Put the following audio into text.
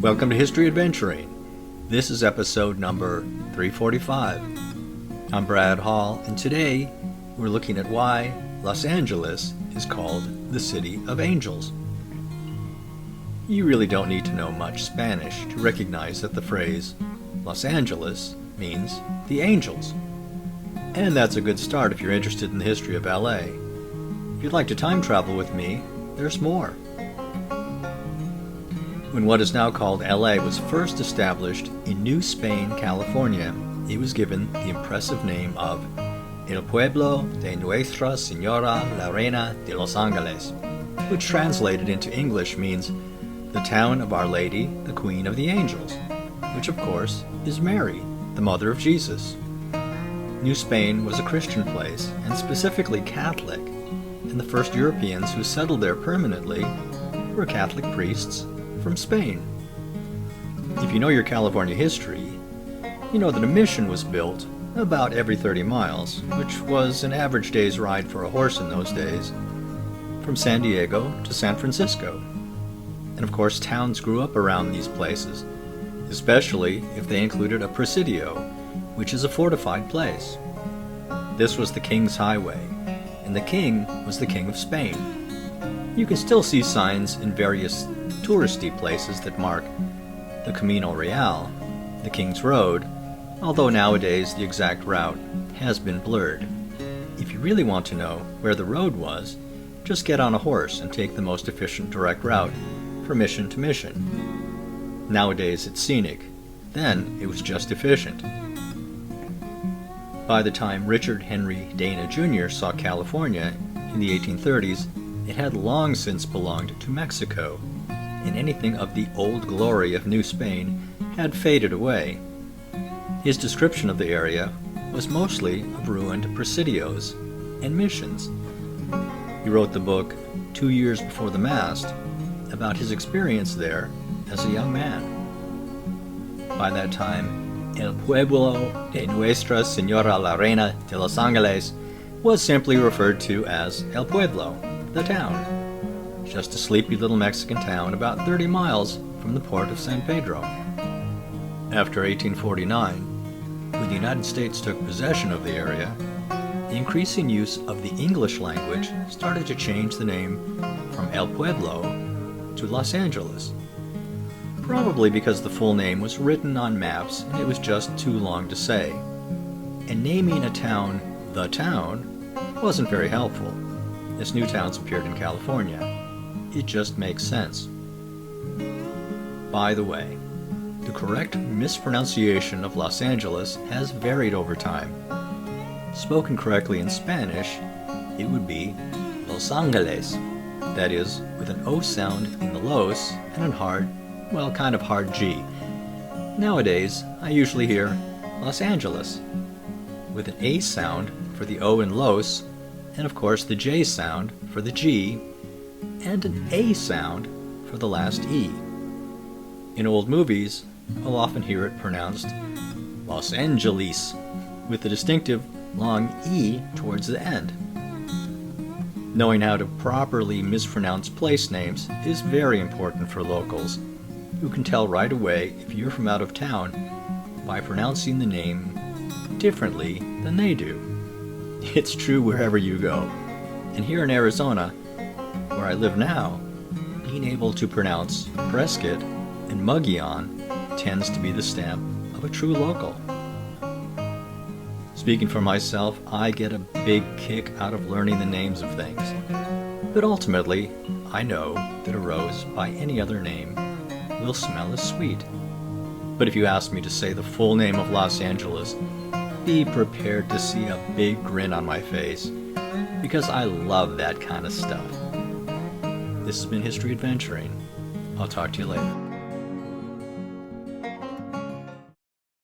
Welcome to History Adventuring. This is episode number 345. I'm Brad Hall, and today we're looking at why Los Angeles is called the City of Angels. You really don't need to know much Spanish to recognize that the phrase Los Angeles means the angels. And that's a good start if you're interested in the history of LA. If you'd like to time travel with me, there's more. When what is now called LA was first established in New Spain, California, it was given the impressive name of El Pueblo de Nuestra Señora la Reina de Los Angeles, which translated into English means the town of Our Lady, the Queen of the Angels, which of course is Mary, the mother of Jesus. New Spain was a Christian place, and specifically Catholic, and the first Europeans who settled there permanently were Catholic priests from Spain. If you know your California history, you know that a mission was built about every 30 miles, which was an average day's ride for a horse in those days, from San Diego to San Francisco. And of course, towns grew up around these places, especially if they included a presidio, which is a fortified place. This was the King's Highway, and the king was the King of Spain. You can still see signs in various touristy places that mark the Camino Real, the King's Road, although nowadays the exact route has been blurred. If you really want to know where the road was, just get on a horse and take the most efficient direct route from mission to mission. Nowadays it's scenic, then it was just efficient. By the time Richard Henry Dana Jr. saw California in the 1830s, it had long since belonged to Mexico, and anything of the old glory of New Spain had faded away. His description of the area was mostly of ruined presidios and missions. He wrote the book 2 years before the mast about his experience there as a young man. By that time, El Pueblo de Nuestra Señora la Reina de Los Angeles was simply referred to as El Pueblo, the town. Just a sleepy little Mexican town about 30 miles from the port of San Pedro. After 1849, when the United States took possession of the area, the increasing use of the English language started to change the name from El Pueblo to Los Angeles. Probably because the full name was written on maps and it was just too long to say. And naming a town the town wasn't very helpful, as new towns appeared in California. It just makes sense. By the way, the correct mispronunciation of Los Angeles has varied over time. Spoken correctly in Spanish, it would be Los Angeles, that is, with an O sound in the los and a hard, kind of hard G. Nowadays, I usually hear Los Angeles, with an A sound for the O in los, and of course the J sound for the G, and an A sound for the last E. In old movies, I'll often hear it pronounced Los Angeles, with the distinctive long E towards the end. Knowing how to properly mispronounce place names is very important for locals, who can tell right away if you're from out of town by pronouncing the name differently than they do. It's true wherever you go. And here in Arizona, where I live now, being able to pronounce Prescott and Mogollon tends to be the stamp of a true local. Speaking for myself, I get a big kick out of learning the names of things. But ultimately, I know that a rose by any other name will smell as sweet. But if you ask me to say the full name of Los Angeles, be prepared to see a big grin on my face, because I love that kind of stuff. This has been History Adventuring. I'll talk to you later.